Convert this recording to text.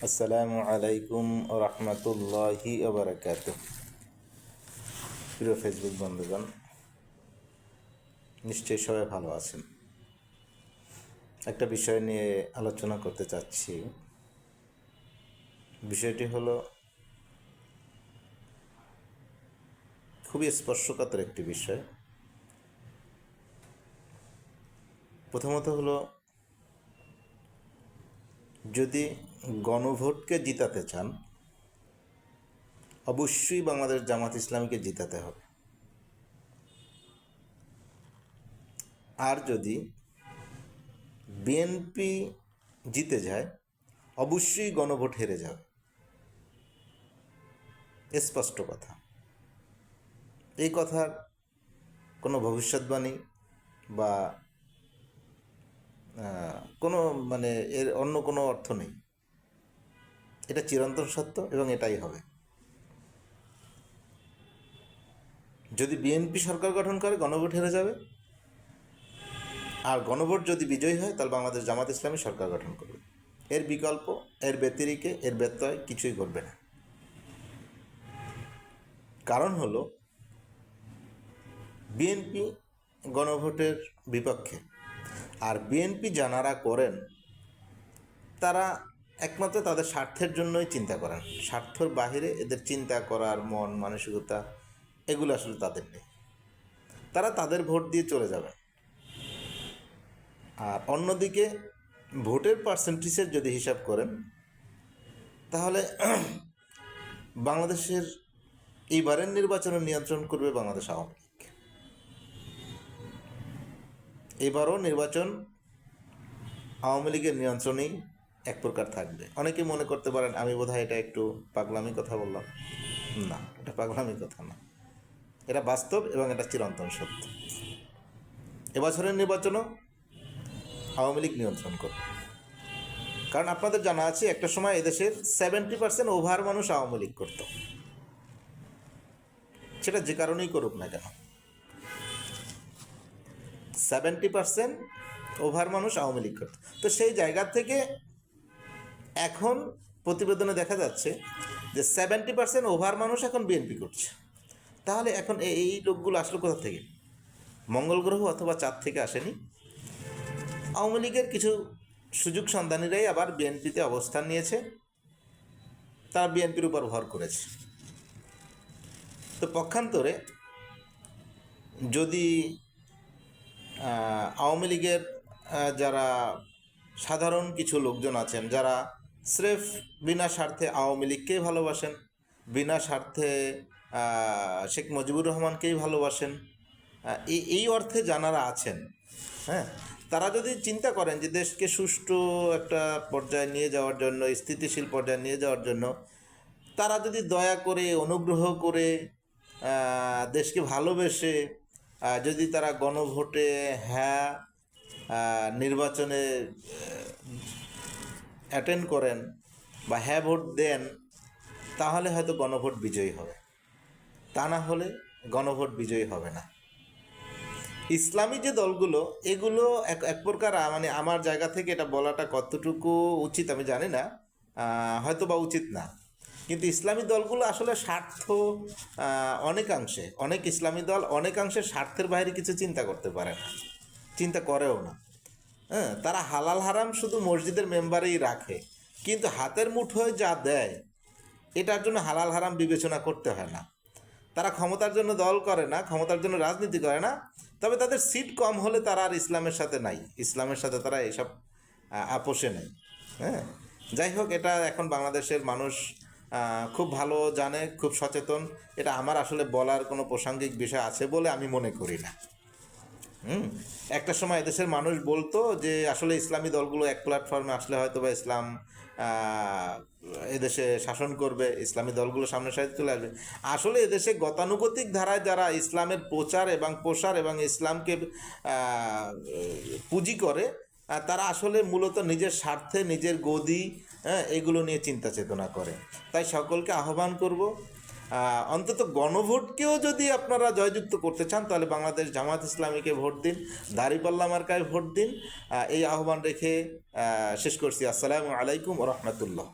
আসসালামু আলাইকুম রহমতুল্লাহি ওবরাকাতুহ। প্রিয় ফেসবুক বন্ধুগণ, নিশ্চয়ই সবাই ভালো আছেন। একটা বিষয় নিয়ে আলোচনা করতে চাচ্ছি। বিষয়টি হলো খুবই স্পর্শকাতর একটি বিষয়। প্রথমত হলো, যদি গণভোটকে জিতাতে চান, অবশ্যই বাংলাদেশ জামাত ইসলামীকে জিতাতে হবে। আর যদি বিএনপি জিতে যায়, অবশ্যই গণভোট হেরে যাবে। স্পষ্ট কথা। এই কথার কোনো ভবিষ্যৎবাণী বা কোনো এর অন্য কোনো অর্থ নেই। এটা চিরন্তন সত্য এবং এটাই হবে। যদি বিএনপি সরকার গঠন করে, গণভোট হেরে যাবে। আর গণভোট যদি বিজয়ী হয়, তাহলে বাংলাদেশ জামাত ইসলামী সরকার গঠন করবে। এর বিকল্প, এর ব্যতিরিকে, এর ব্যত্যয় কিছুই ঘটবে না। কারণ হলো, বিএনপি গণভোটের বিপক্ষে। আর বিএনপি যারা করেন, তারা একমাত্র তাদের স্বার্থের জন্যই চিন্তা করেন। স্বার্থের বাহিরে এদের চিন্তা করার মন মানসিকতা এগুলো আসলে তাদের নেই। তারা তাদের ভোট দিয়ে চলে যাবে। আর অন্যদিকে ভোটের পার্সেন্টেজের যদি হিসাব করেন, তাহলে বাংলাদেশের এইবারের নির্বাচনে নিয়ন্ত্রণ করবে বাংলাদেশ আওয়ামী লীগ। এবারও নির্বাচন আওয়ামী লীগের নিয়ন্ত্রণেই এক প্রকার থাকবে। অনেকে মনে করতে পারেন আমি বোধহয় এটা একটু পাগলামি কথা বললাম। না, এটা পাগলামি কথা না, এটা বাস্তব এবং এটা চিরন্তন সত্য। এবছরের নির্বাচনও আওয়ামী লীগ নিয়ন্ত্রণ করবে। কারণ আপনাদের জানা আছে, একটা সময় এদেশের 70% ওভার মানুষ আওয়ামী লীগ করত। সেটা যে কারণেই করুক না কেন, 70% ওভার মানুষ আওয়ামী লীগ করত। তো সেই জায়গা থেকে এখন প্রতিবেদনে দেখা যাচ্ছে যে 70% ওভার মানুষ এখন বিএনপি করছে। তাহলে এখন এই লোকগুলো আসলো কোথা থেকে? মঙ্গল গ্রহ অথবা চাঁদ থেকে আসেনি। আওয়ামী লীগের কিছু সুযোগ সন্ধানীরাই আবার বিএনপিতে অবস্থান নিয়েছে, তারা বিএনপির উপর ভর করেছে। তো পক্ষান্তরে যদি আওয়ামী লীগের যারা সাধারণ কিছু লোকজন আছেন, যারা স্রেফ বিনা স্বার্থে আওয়ামী লীগকেই ভালোবাসেন, বিনা স্বার্থে শেখ মুজিবুর রহমানকেই ভালোবাসেন, এই অর্থে যারা আছেন, হ্যাঁ, তারা যদি চিন্তা করেন যে দেশকে সুষ্ঠু একটা পর্যায়ে নিয়ে যাওয়ার জন্য, স্থিতিশীল পর্যায়ে নিয়ে যাওয়ার জন্য, তারা যদি দয়া করে, অনুগ্রহ করে, দেশকে ভালোবেসে যদি তারা গণভোটে হ্যাঁ নির্বাচনে অ্যাটেন্ড করেন বা হ্যাঁ ভোট দেন, তাহলে হয়তো গণভোট বিজয়ী হবে। তা না হলে গণভোট বিজয়ী হবে না। ইসলামী যে দলগুলো, এগুলো এক প্রকার আমার জায়গা থেকে এটা বলাটা কতটুকু উচিত আমি জানি না, হয়তো বা উচিত না। কিন্তু ইসলামী দলগুলো আসলে স্বার্থ অনেকাংশে, অনেক ইসলামী দল অনেকাংশে স্বার্থের বাইরে কিছু চিন্তা করতে পারে না, চিন্তা করেও না। হ্যাঁ, তারা হালাল হারাম শুধু মসজিদের মেম্বারেই রাখে, কিন্তু হাতের মুঠোয় যা দেয় এটার জন্য হালাল হারাম বিবেচনা করতে হয় না। তারা ক্ষমতার জন্য দল করে না, ক্ষমতার জন্য রাজনীতি করে না, তবে তাদের সিট কম হলে তারা আর ইসলামের সাথে নাই, ইসলামের সাথে তারা এসব আপোষে নেই। হ্যাঁ, যাই হোক, এটা এখন বাংলাদেশের মানুষ খুব ভালো জানে, খুব সচেতন। এটা আমার আসলে বলার কোনো প্রাসঙ্গিক বিষয় আছে বলে আমি মনে করি না। একটা সময় এদেশের মানুষ বলতো যে আসলে ইসলামী দলগুলো এক প্ল্যাটফর্মে আসলে হয়তো বা ইসলাম এদেশে শাসন করবে, ইসলামী দলগুলো সামনের সাথে চলে আসবে। আসলে এদেশে গতানুগতিক ধারায় যারা ইসলামের প্রচার এবং প্রসার এবং ইসলামকে পুঁজি করে, তারা আসলে মূলত নিজের স্বার্থে, নিজের গদি, এগুলো নিয়ে চিন্তা চেতনা করে। তাই সকলকে আহ্বান করব, অন্তত গণভোটকেও যদি আপনারা জয়যুক্ত করতে চান, তাহলে বাংলাদেশ জামাত ইসলামীকে ভোট দিন, দাঁড়িপাল্লা মার্কায় ভোট দিন। এই আহ্বান রেখে শেষ করছি। আসসালামু আলাইকুম ওয়া রাহমাতুল্লাহ।